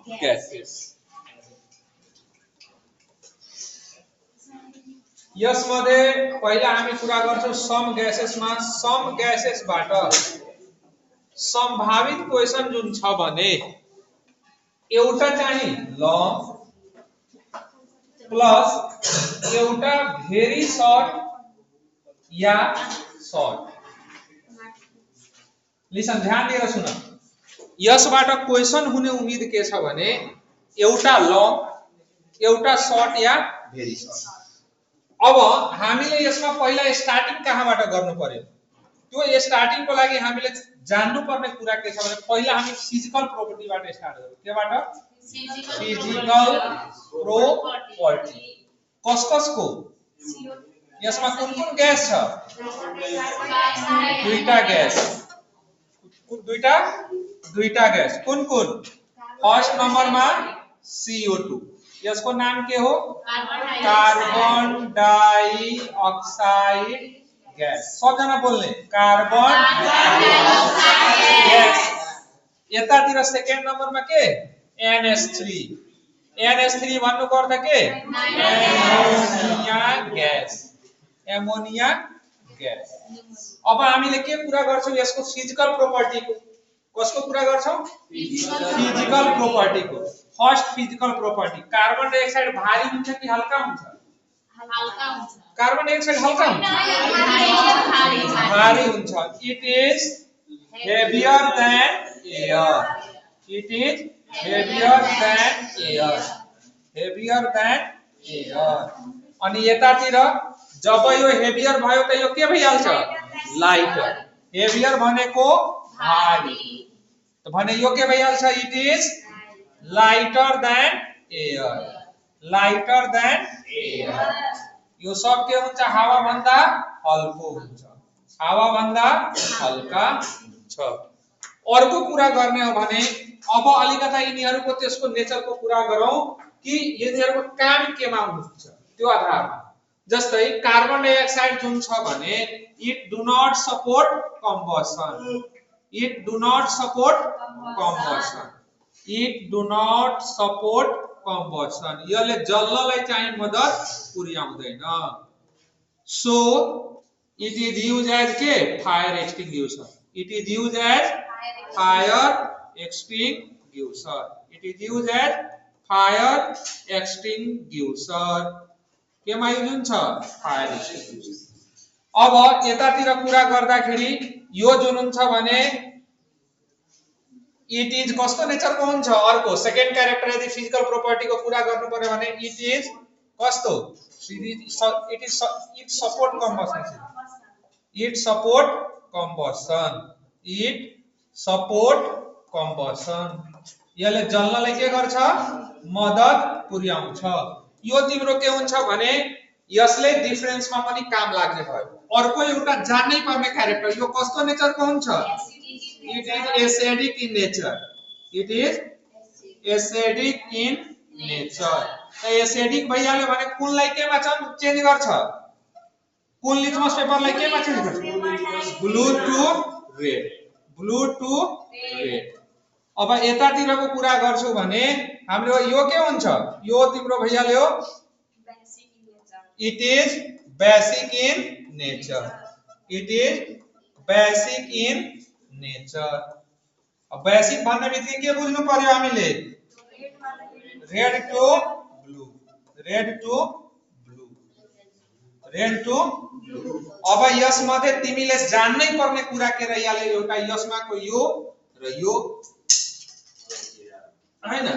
gases. यसमध्ये पहिला हामी कुरा गर्छौं सम ग्यासेसमा सम ग्यासेसबाट सम्भावित क्वेशन जुन छ भने एउटा चाहिँ लङ प्लस एउटा भेरी सर्ट या सर्ट। लिसन ध्यान दिएर सुन, यसबाट क्वेशन हुने उम्मेद के छ भने एउटा लङ एउटा सर्ट या भेरी सर्ट। अब हामीले यसमा पहिला स्टार्टिङ कहाँबाट गर्नु पर्यो, त्यो स्टार्टिङको लागि हामीले जान्नु पर्ने कुरा के छ भने पहिला हामी फिजिकल प्रोपर्टीबाट स्टार्ट गरौँ। केबाट? Physical property. कसको? यसमा कुन कुन ग्यास छ? दुईटा ग्यास। दुईटा ग्यास कुन कुन? फर्स्ट नम्बरमा CO2, यसको नाम के हो? Carbon dioxide gas. सबजना बोल्ने कार्बन डाइऑक्साइड गैस। यतातिर सेकेन्ड नम्बरमा के? NH3। NH3 भन्नुको अर्थ के? Ammonia gas. Ammonia gas. अब हामीले के कुरा गर्छौं यसको फिजिकल प्रोपर्टीको। कसको कुरा गर्छौं? फिजिकल प्रोपर्टीको। First physical property, carbon dioxide भारी हुन्छ कि हल्का हुन्छ? हल्का हुन्छ। कार्बन डाइऑक्साइड हल्का हुन्छ? भारी हुन्छ। It is heavier than air. It is heavier than air. Heavier than air. अनि यतातिर जब यो हेवियर भयो त यो के भइहाल्छ? लाइटर। हेवियर भनेको भारी, तो भने यो के भइहाल्छ? It is lighter than air. Lighter than air. यो सब के हुन्छ? हावा भन्दा हल्को हुन्छ। हावा भन्दा हल्का हुन्छ। अर्को कुरा गर्ने हो भने अब अलिकता यिनीहरुको त्यसको नेचरको कुरा गरौँ कि यिनीहरुको काम केमा हुन्छ त्यो आधारमा। जस्तै कार्बन डाइऑक्साइड जुन छ भने it do not support combustion. It do not support combustion. It do not support combustion. यसले जल्नलाई चाहिँ मद्दत पुर्याउँदैन। So it is used as के? Fire extinguisher. It is used as fire extinguisher. It is used as fire extinguisher. केमा use हुन्छ? Fire extinguisher. अब यतातिर कुरा गर्दाखेरि यो जुन हुन्छ भने इट इज कस्तो नेचरको हुन्छ? अर्को सेकेन्ड क्यारेक्टर यदि फिजिकल प्रोपर्टीको कुरा गर्नु पर्यो भने इट इज कस्तो? It support combustion. It support combustion. It support combustion. यसले जल्नलाई के गर्छ? मद्दत पुर्याउँछ। यो तिम्रो के हुन्छ भने यसले डिफरेन्समा पनि काम लाग्ने भयो। अर्को एउटा जान्नै पर्ने क्यारेक्टर यो कस्तो नेचरको हुन्छ? It is acidic in nature. It is acidic in nature. त एसिडिक भइहाल्यो भने कुनलाई केमा चेन्ज गर्छ? कुन लिटमस पेपरलाई केमा चेन्ज गर्छ? Blue to red. Blue to red. अब यतातिरको कुरा गर्छु भने हाम्रो यो के हुन्छ? यो तिम्रो भइहाल्यो it is basic in nature. It is basic in nature. अब बेसिक भन्ने बित्तिकै के बुझ्नु पर्यो हामीले? Red to blue. Red to blue. Red to blue. अब यसमध्ये तिमीले जान्नै पर्ने कुरा के रहिहाल्यो? एउटा यसमाको यो र यो हैन।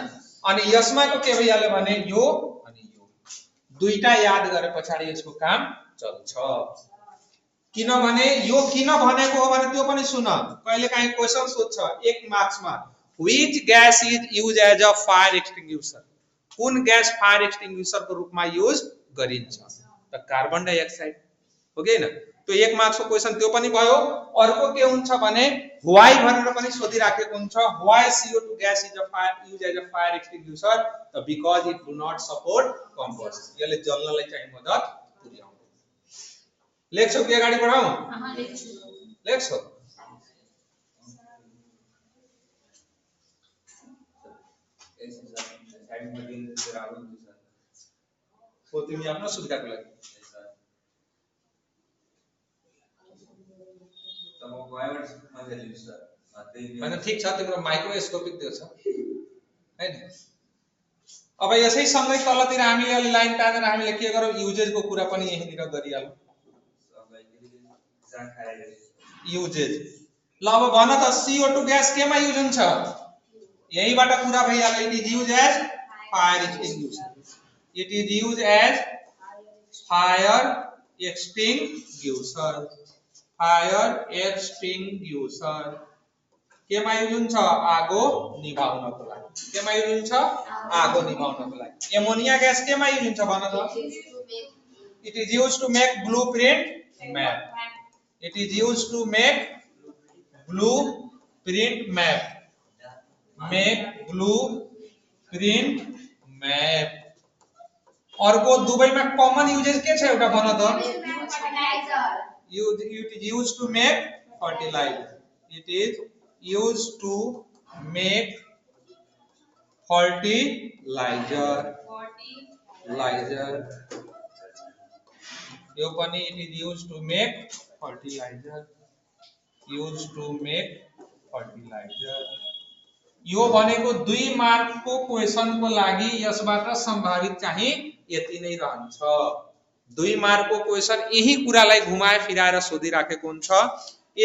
अनि यसमाको के भइहाल्यो भने यो अनि यो दुईटा याद गरे पछाडी यसको काम चल्छ। किनभने यो किन भनेको हो भने त्यो पनि सुन। कहिले काहीँ क्वेशन सोध्छ एक मार्क्समा, which gas is used as a fire extinguisher? कुन ग्यास फायर एक्सटिंग्विशर को रूपमा युज गरिन्छ? त कार्बन डाइऑक्साइड हो कि हैन? त्यो एक मार्क्सको क्वेशन त्यो पनि भयो। अर्को के हुन्छ भने व्हाई भनेर पनि सोधिराखेको हुन्छ। Why CO2 gas is a fire use as a fire extinguisher? त because it do not support combustion. यसले जल्नलाई चाहिँ मद्दत पुर्याउँदैन। लेख्छौ कि अगाडि बढाउँ? लेख्छौ। साइड में दिन बराबर हुन्छ सर हो तिमी आफ्नो सुविधाको लागि तब म गएबाट मात्रै लिन्छु सर हैन ठीक छ तिम्रो माइक्रोस्कोपिक त्यो छ हैन अब यसै सँगै तलतिर हामीले अलि लाइन तानेर हामीले के गरौँ युजेजको कुरा पनि यहीँनिर गरिहालौँ युजेज ल अब भन त CO2 ग्यास केमा युज हुन्छ यहीबाट कुरा भइहाल्यो it is use as fire extinguisher it is use as fire extinguisher केमा युज हुन्छ आगो निभाउनको लागि केमा युज हुन्छ आगो निभाउनको लागि एमोनिया ग्यास केमा युज हुन्छ भन त it is use to make blueprint map it is use to make blueprint map अर्को दुबईमा कमन युजेस के छ एउटा भन त it is used to make fertilizer it is used to make fertilizer यो पनि it is used to make fertilizer यो भनेको 2 मार्कको क्वेशनको लागि यसबाट सम्भावित चाहिँ यति नै रहन्छ 2 मार्कको क्वेशन यही कुरालाई घुमाए फिराएर सोधिराखेको हुन्छ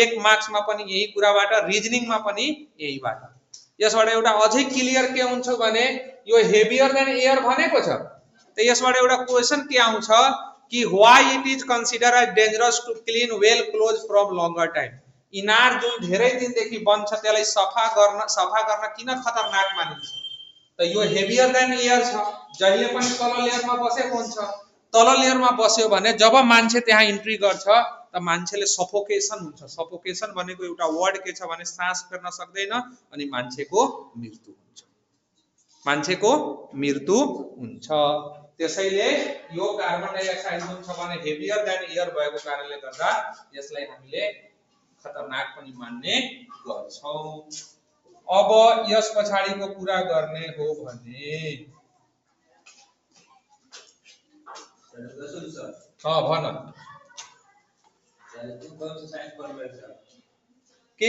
1 मार्क्समा पनि यही कुराबाट रिजनिङमा पनि यहीबाट यसबाट एउटा अझै क्लियर के हुन्छ भने यो हेभियर देन एयर भनेको छ त यसबाट एउटा क्वेशन के आउँछ कि why it is consider as dangerous to clean well close from longer time इनार जुन धेरै दिनदेखि बन्छ त्यसलाई सफा गर्न किन खतरनाक मानिन्छ त यो हेभियर देन एयर छ जहिले पनि तल लेयरमा बसेको हुन्छ तल लेयरमा बस्यो भने जब मान्छे त्यहाँ इन्ट्री गर्छ त मान्छेले सफोकेसन हुन्छ सफोकेसन भनेको एउटा वर्ड के छ भने सास फेर्न सक्दैन अनि मान्छेको मृत्यु हुन्छ त्यसैले यो कार्बन डाइअक्साइड जुन छ भने हेभियर देन एयर भएको कारणले गर्दा यसलाई हामीले खतरनाक पनि मान्ने गर्छौं अब यस पछाडीको कुरा गर्ने हो भने भन के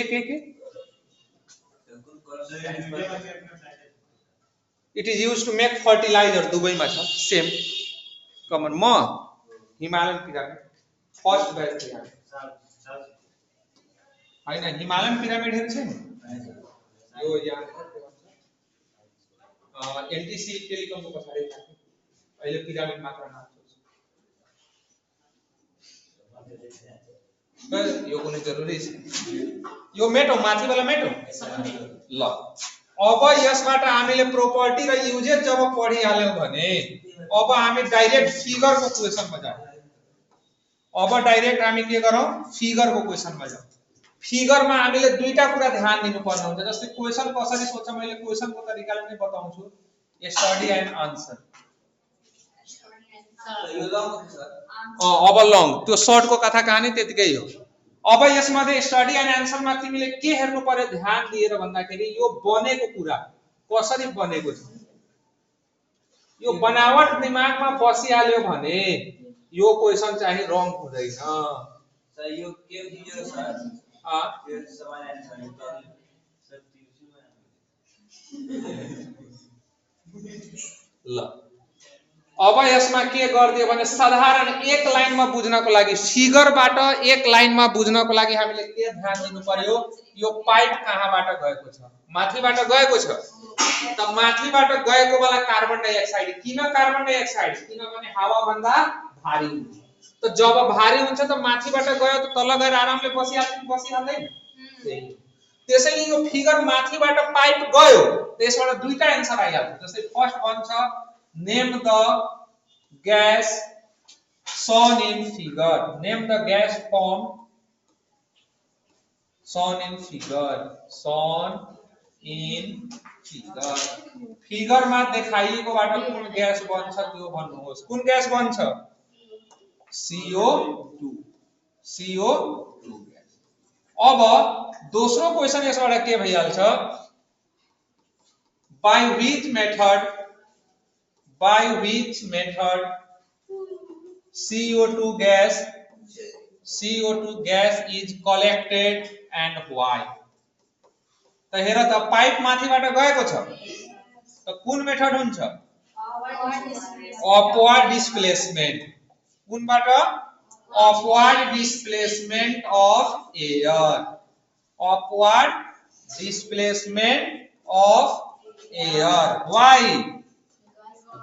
it is used to make fertilizer दुबईमा छ सेम कमन म हिमालयन पिरामिड फर्स्ट ब्याच थियो हैन हिमालयन पिरामिड हेर्छ नि यो यहाँ एलटीसी टेलिकमको पछाडी अहिले पिरामिड मात्र नाम यो कुनै जरुरी छ यो मेटो माथिवाला मेटो ल अब यसबाट हामीले प्रोपर्टी र युजेज जब पढिहाल्यौं भने अब हामी डाइरेक्ट फिगरको क्वेशनमा जाउँ अब डाइरेक्ट हामी के गरौँ फिगरको क्वेशनमा जाउँ फिगरमा हामीले दुईटा कुरा ध्यान दिनुपर्ने हुन्छ जस्तै क्वेशन कसरी सोध्छ मैले क्वेशनको तरिकाले नै बताउँछु स्टडी एन्ड आन्सर अब लङ त्यो सर्टको कथा कहानी त्यतिकै हो अब यसमध्ये स्टडी एन्ड आन्सरमा तिमीले के हेर्नु पर्यो ध्यान दिएर भन्दाखेरि यो बनेको कुरा कसरी बनेको छ यो बनावट दिमागमा बसिहाल्यो भने यो क्वेशन चाहिँ रङ हुँदैन सर यो के दियो सर यो सवाल आन्सर ल अब यसमा के गर्दियो भने साधारण एक लाइनमा बुझ्नको लागि फिगरबाट एक लाइनमा बुझ्नको लागि हामीले के ध्यान दिनु पर्यो यो पाइप कहाँबाट गएको छ माथिबाट गएको छ त माथिबाट गएको वाला कार्बन डाइअक्साइड किन कार्बन डाइअक्साइड किनभने हावा भन्दा भारी हुन्छ त जब भारी हुन्छ त माथिबाट गयो त तल गएर आरामले बसिहाल्दैन त्यसैले यो फिगर माथिबाट पाइप गयो त्यसबाट दुईटा आन्सर आइहाल्छ जस्तै फर्स्ट भन्छ name the gas shown in figure name the gas form shown in figure मा देखाइएकोबाट कुन ग्यास बन्छ त्यो भन्नुहोस् कुन ग्यास बन्छ CO2 ग्यास अब दोस्रो क्वेशन यसबाट के भइहाल्छ by which method CO2 gas is collected and why? त हेर त पाइप माथिबाट गएको छ त कुन मेथड हुन्छ अपवर्ड डिस्प्लेसमेन्ट कुनबाट upward displacement of air upward displacement of air. Why?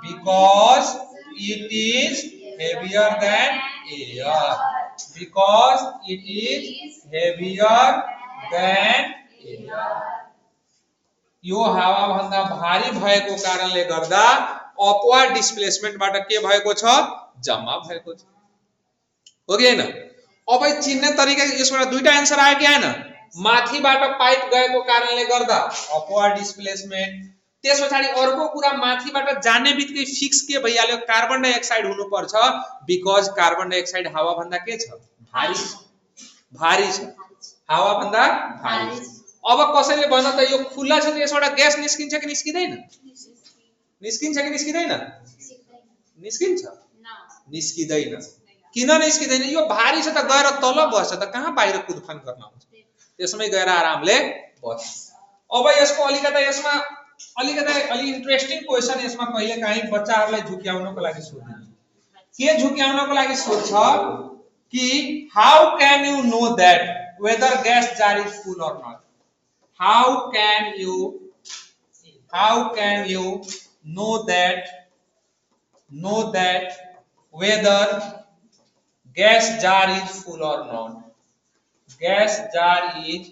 Because it is heavier than air. Because it is heavier than air. यो हावा भन्दा भारी भएको कारणले गर्दा अपवर्ड डिस्प्लेसमेन्टबाट के भएको छ जम्मा भएको छ हो कि हैन अब चिन्ने तरिका यसबाट दुईटा आन्सर आयो कि हैन माथिबाट पाइप गएको कारणले गर्दा अपवर्ड डिस्प्लेसमेन्ट त्यसपछि अर्को कुरा माथिबाट जाने बित्तिकै फिक्स के भइहाल्यो कार्बन डाइअक्साइड हुनु पर्छ बिकज कार्बन डाइअक्साइड हावा भन्दा के छ भारी छ हावा भन्दा भारी छ अब कसैले भन्न त यो खुला छ त यसबाट ग्यास निस्किन्छ कि निस्किदैन निस्किन्छ कि निस्किदैन निस्किन्छ निस्किदैन किन निस्किदैन यो भारी छ त गएर तल बस्छ त कहाँ बाहिर कुदफान गर्न आउँछ त्यसमै गएर आरामले बस्छ अब यसको अलि इन्ट्रेस्टिङ क्वेशन यसमा कहिले काहीँ बच्चाहरूलाई झुक्याउनको लागि सोध्छ के झुक्याउनको लागि सोध्छ कि how can you know that whether gas jar is full or not how can you know that whether gas jar is full or not gas jar is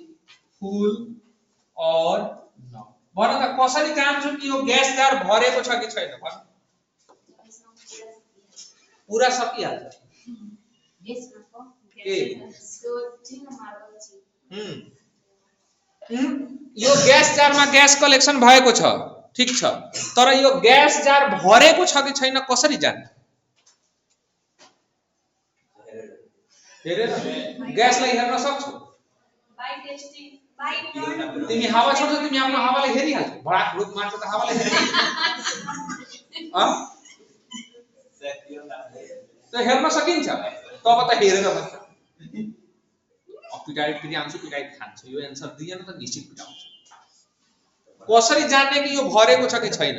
full or not भन त कसरी जान्छु कि यो ग्यास जार भरेको छ कि छैन भन पुरा सकिहाल्छ के यो ग्यास जारमा ग्यास कलेक्सन भएको छ ठीक छ तर यो ग्यास जार भरेको छ कि छैन कसरी जान्ने हेरेर ग्यासलाई हेर्न सक्छौ तिमी हावा छोड्छौ तिमी आफ्नो हावालाई हेरिहाल्छौ भडाक रुख मार्छ त हावालाई त हेर्न सकिन्छ तब त हेरेर भन्छ पिटाइ फेरि आउँछु पिटाइ खान्छ यो एन्सर दिएन त निश्चित पिटाउँछ कसरी जान्ने कि यो भरेको छ कि छैन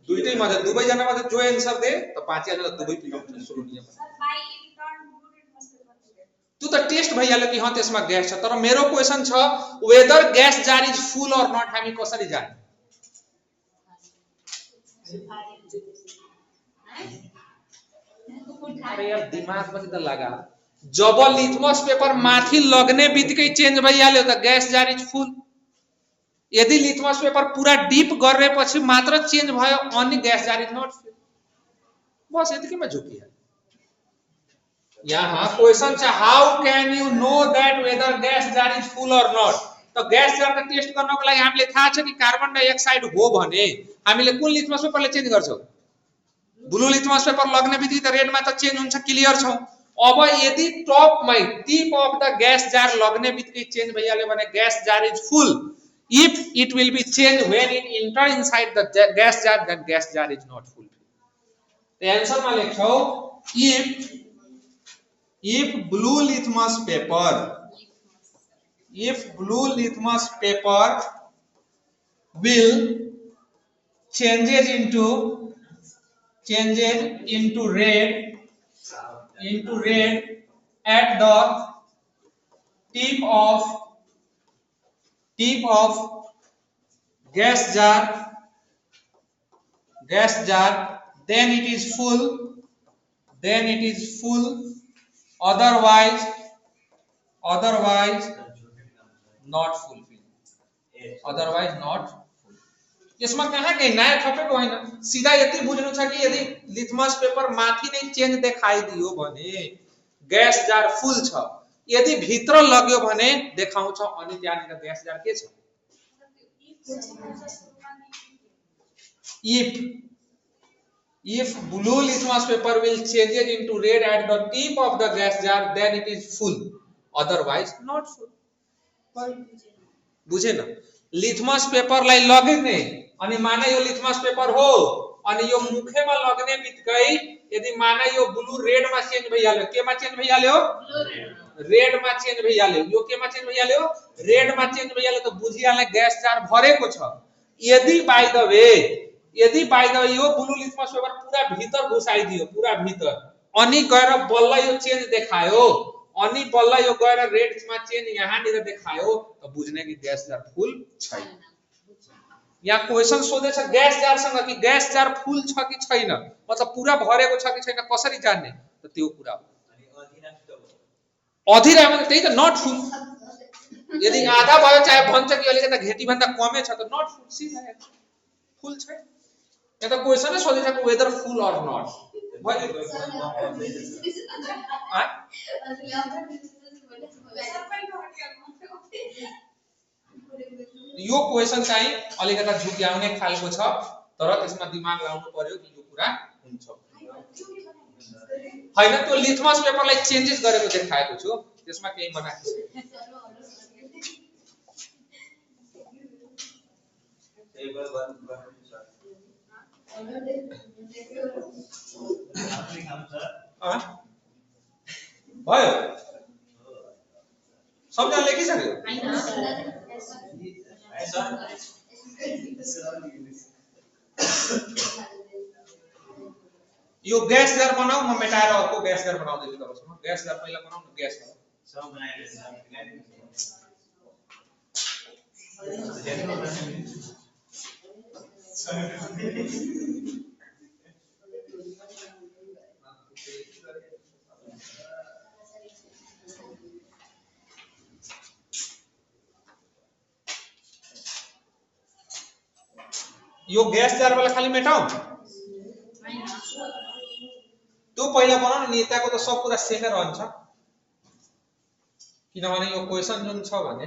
दुईटै मध्ये दुवै जना मध्ये जो एन्सर दे त पाँच जना दुवै पिटाउँछ सुरु नियम तू त टेस्ट भइहाल्यो कि त्यसमा ग्यास छ तर मेरो क्वेशन छ whether gas jar is full or not हामी कसरी जान्ने अरे यार दिमाग पनि त लगा जब लिथमस पेपर माथि लग्ने बित्तिकै चेन्ज भइहाल्यो त ग्यास जार इज फुल यदि लिथमस पेपर पूरा डीप गरेपछि मात्र चेन्ज भयो अनि gas jar is not full बस यतिकैमा झुकिहाल्यो यहाँ क्वेशन छ how can you know that whether gas jar is full or not त ग्यास जार त टेस्ट गर्नको लागि हामीले थाहा छ कि कार्बन डाइअक्साइड हो भने हामीले कुन लिथमस पेपरले चेन्ज गर्छौ ब्लू लिथमस पेपर लग्ने बित्तिकै त रेडमा त चेन्ज हुन्छ क्लियर छौ अब यदि टपमै टिप अफ द ग्यास जार लग्ने बित्तिकै चेन्ज भइहाल्यो भने gas jar is full if it will be changed when it enter inside the gas jar then gas jar is not full the answer ma lekhau if blue litmus paper will changes into red at the tip of gas jar then it is full otherwise not full यसमा कहाँ के नयाँ थपेको हैन सीधा यति बुझ्नु छ कि यदि लिथमस पेपर माथि नै चेन्ज देखाइदियो भने ग्यास जार फुल छ यदि भित्र लग्यो भने देखाउँछ अनि त्यहाँनिर ग्यास जार के छ if blue litmus paper will change it into red at the tip of the gas jar then it is full otherwise not full बुझेन लिथमस पेपरलाई लग्ने अनि माने यो लिथमस पेपर हो अनि यो मुखेमा लग्ने बित्तिकै यदि माने यो ब्लू रेड मा चेन्ज भइहाल्यो, केमा चेन्ज भइहाल्यो, रेड मा चेन्ज भइहाल्यो, यो केमा चेन्ज भइहाल्यो, रेड मा चेन्ज भइहाल्यो, त बुझिहाल्ने ग्यास जार भरेको छ। यदि बाइ द वे यो ब्लू लिथमस पेपर पूरा भीतर घुसाइदियो, पूरा भीतर, अनि गएर बल्ल यो चेन्ज देखायो, अनि बल्ल यो गएर रेड मा चेन्ज यहाँनिर देखायो, त बुझ्ने कि ग्यास जार फुल छैन। यहाँ क्वेशन सोधेछ ग्यास जारसँग कि ग्यास जार फुल छ कि छैन, मतलब पूरा भरेको छ कि छैन, कसरी जान्ने, त त्यो कुरा हो। अधीरा मतलब त्यही त, नट फुल। यदि आधा भयो चाहे भन्छ कि अलिकति घेटी भन्दा कमै छ त नट फुल, सिधा फुल छैन। यहाँ त क्वेशनै सोधेछ वेदर फुल अर नट भयो। यो क्वेशन चाहिँ अलिकता झुक्याउने खालको छ, तर त्यसमा दिमाग लाउनु पर्यो कि यो कुरा हुन्छ हैन। त्यो लिथमस पेपरलाई चेन्जेस गरेको देखाएको छु, त्यसमा केही बनाएको छैन। भयो सबजना लेखिसक्यो। यो ग्यास जार बनाऊ, म मेटाएर अर्को ग्यास जार बनाउँदैछु तपाईसँग। ग्यास जार पहिला बनाऊ न, ग्यास जार सब यो ग्यास जार वाला खाली मेटाऊ, त्यो पहिला बनाउन नि, यताको त सब कुरा सेमै रहन्छ। किनभने यो क्वेशन जुन छ भने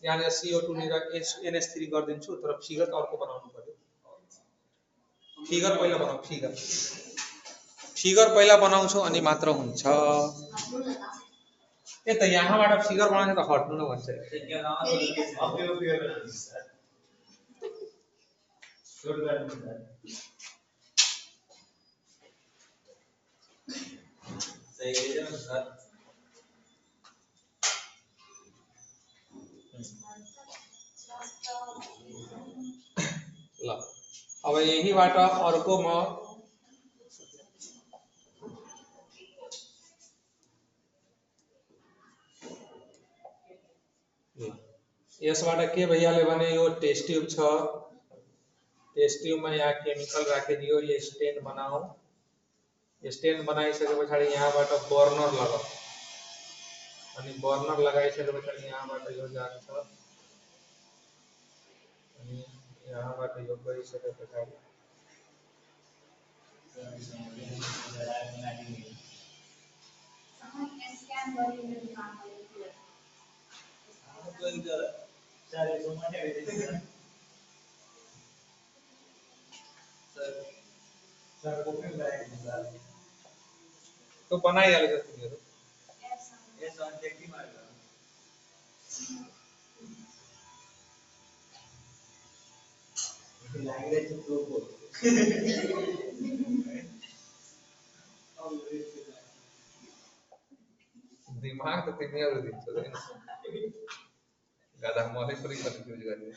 यहाँ CO2 लिएर NH3 गर्दिन्छु, तर फिगर त अर्को बनाउनु पर्यो। फिगर पहिला बनाऊ, फिगर पहिला बनाउँछु अनि मात्र हुन्छ। ए त यहाँबाट फिगर बनाउने त हट्नु न भन्छ। ल अब यहीबाट अर्को म यसबाट के भइहाल्यो भने यो टेस्ट ट्यूब छ, टेस्ट ट्यूब में यहाँ केमिकल राखिदियो, यो स्टेन बनाऊ। स्टेन बनाइसके पछाडि यहाँबाट बर्नर लगाऊ, अनि बर्नर लगाइसके पछाडि यहाँबाट यो जान्छ, अनि यहाँबाट यो गइसके पछाडि तो बनाइहाल्छ तिमीहरु। दिमाग त तिमीहरु दिन्छ हैन, गाधा मलाई पनि कन्फ्युज गर्ने।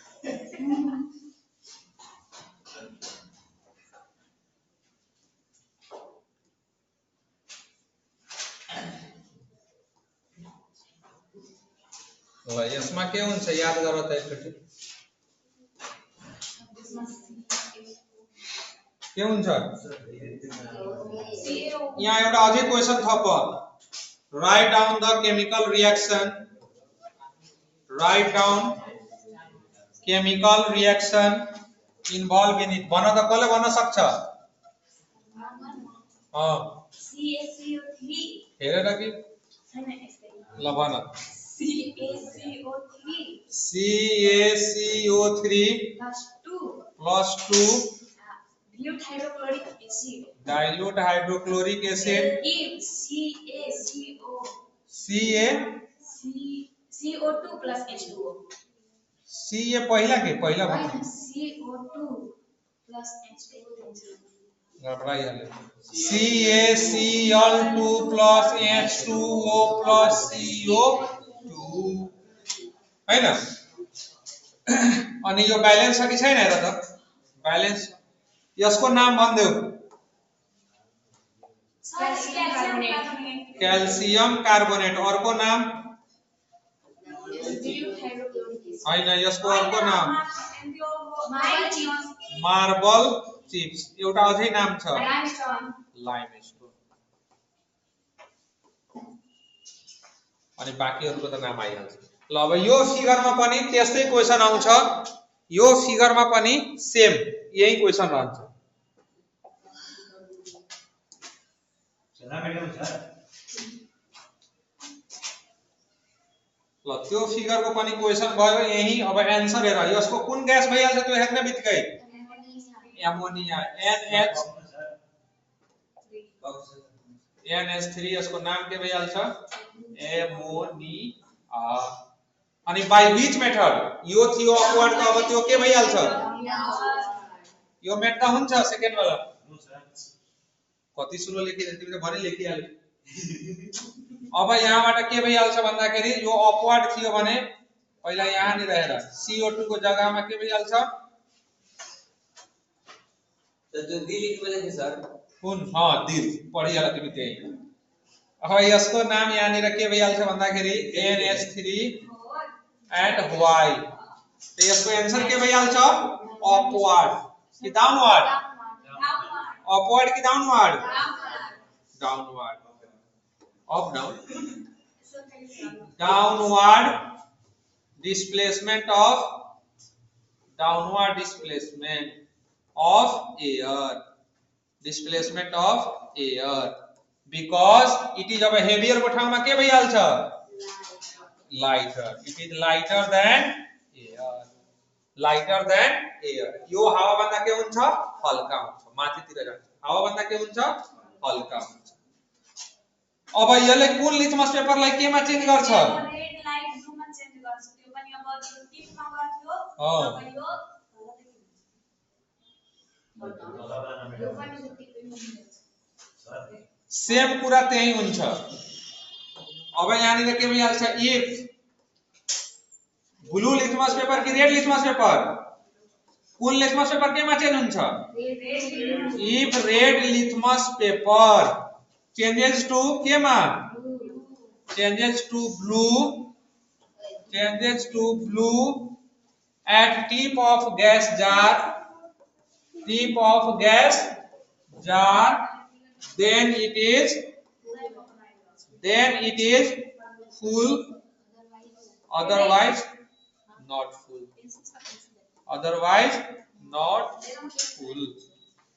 ल यसमा के हुन्छ याद गर त एकचोटी। के हुन्छ यहाँ एउटा अझै क्वेशन थप, write down the chemical reaction, write down chemical reaction involve in it. भन त कसले भन्न सक्छ? CaCO3 हेरेर कि ल भन। CaCO3 plus 2 dilute hydrochloric acid gives CO2 plus H2O. सी ये पहिला के पहिला बता CO2 plus H2O गड़बड़ा याले CaCl2 plus H2O plus CO2 है ना अनि यो बैलेंस छ कि छैन हेर त बैलेंस यसको नाम भन देऊ क्याल्सियम कार्बोनेट अर्को नाम हैन यसको अर्को नाम मार्बल चिप्स एउटा अझै नाम छ लाइमस्टोन अनि बाकीहरुको त नाम आइहाल्छ ल अब यो फिगरमा पनि त्यस्तै क्वेशन आउँछ यो फिगरमा पनि सेम यही क्वेशन रहन्छ ल त्यो फिगरको पनि क्वेशन भयो यही अब आन्सर हेर यसको कुन ग्यास भइहाल्छ त्यो हेर्न बित्तिकै एमोनिया NH3 यसको नाम के भइहाल्छ एमोनिया अनि बाइ विच मेथड यो थियो अपवर्ड त अब त्यो के भइहाल्छ यो मेट्दा हुन्छ सेकेन्ड वाला कति सुलो लेखिदिए तिमीले भने लेखिहाल्यो अब यहाँबाट के भइहाल्छ भन्दाखेरि यो अपवर्ड थियो भने पहिला यहाँ नि रहेर CO2 को जग्गामा के भइहाल्छ तो जो दी लिख बोले थे सर कुन दिल पढिहाल तिमी त्यही अब यसको नाम यहाँ नि के भइहाल्छ भन्दाखेरि NH3 and Y तो यसको आन्सर के भइहाल्छ अपवर्ड कि डाउनवर्ड अपवर्ड कि downward downward up down downward displacement of air because it is of a heavier को ठाउँमा के भइहाल्छ lighter it is lighter than air यो हावा भन्दा के हुन्छ हल्का हुन्छ माथितिर जान्छ हावा भन्दा के हुन्छ हल्का हुन्छ अब यसले कुन लिटमस पेपरलाई केमा चेन्ज गर्छ रेड लाइट ब्लूमा चेन्ज गर्छ त्यो पनि अब टिपमा गर्थ्यो अब यो सेम कुरा त्यही हुन्छ अब यहाँ नि के भइहाल्छ इफ ब्लू लिटमस पेपर कि रेड लिटमस पेपर कुन लिटमस पेपर केमा चेन्ज हुन्छ if red litmus paper changes to kema changes to blue at tip of gas jar then it is full otherwise not full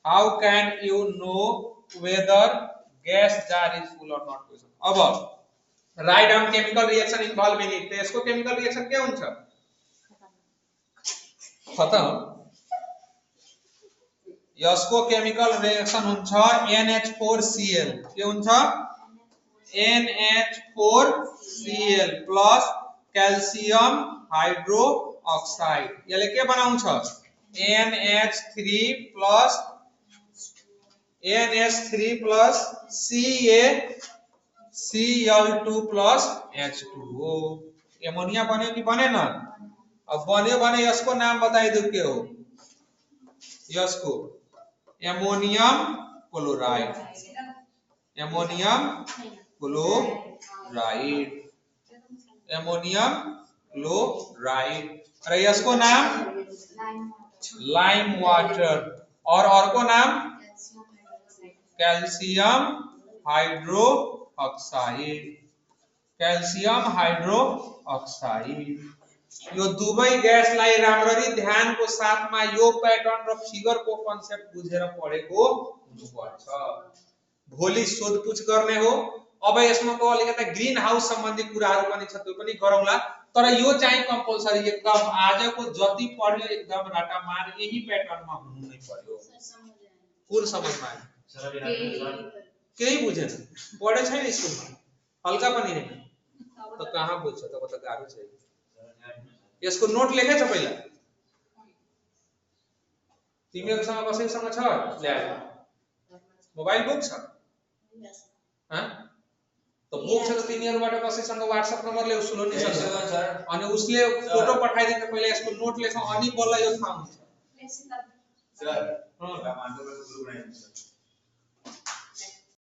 how can you know whether gas jar is full or not question अब write down chemical reaction involved in it तो यसको chemical reaction के हुन्छ खतम यसको chemical reaction हुन्छ NH4Cl के हुन्छ NH4Cl plus calcium hydroxide यसले के बनाउँछ NH3 plus CaCl2 plus H2O ammonia बन्यो कि बनेन अब बन्यो भने यसको नाम बताइदिउ के हो यसको एमोनियम क्लोराइड र यसको नाम लाइम वाटर और अर्को नाम कैल्शियम हाइड्रोक्साइड यो दुवै ग्यासलाई राम्ररी ध्यानको साथमा यो प्याटर्न र फिगरको कन्सेप्ट बुझेर पढेको हुनुपर्छ भोलि सोधपुछ गर्ने हो अब यसमा को अलिकता ग्रीन हाउस सम्बन्धी कुराहरु पनि छ त्यो पनि गरौँला तर यो चाहिँ कम्पल्सरी एकदम आजको जति पढ्यो एकदम रटामार यही प्याटर्नमा हुनु नै पर्यो कुन समझमा आयो केही बुझेन पढे छैन स्कुलमा हल्का पनि हैन त कहाँ बुझ्छ त गाह्रो छ यसको नोट लेखेछ पहिला तिमीहरुसँग कसैसँग छ ल्याएर मोबाइल बुक छ ह त बुक छ त तिनीहरुबाट कसैसँग WhatsApp नम्बर ल्याउ सुलोनी सर अनि उसले फोटो पठाइदिन्छ पहिला यसको नोट लेखौ अनि बल्ल यो थाहा हुन्छ सर माटोको ग्रुप बनाइदिनु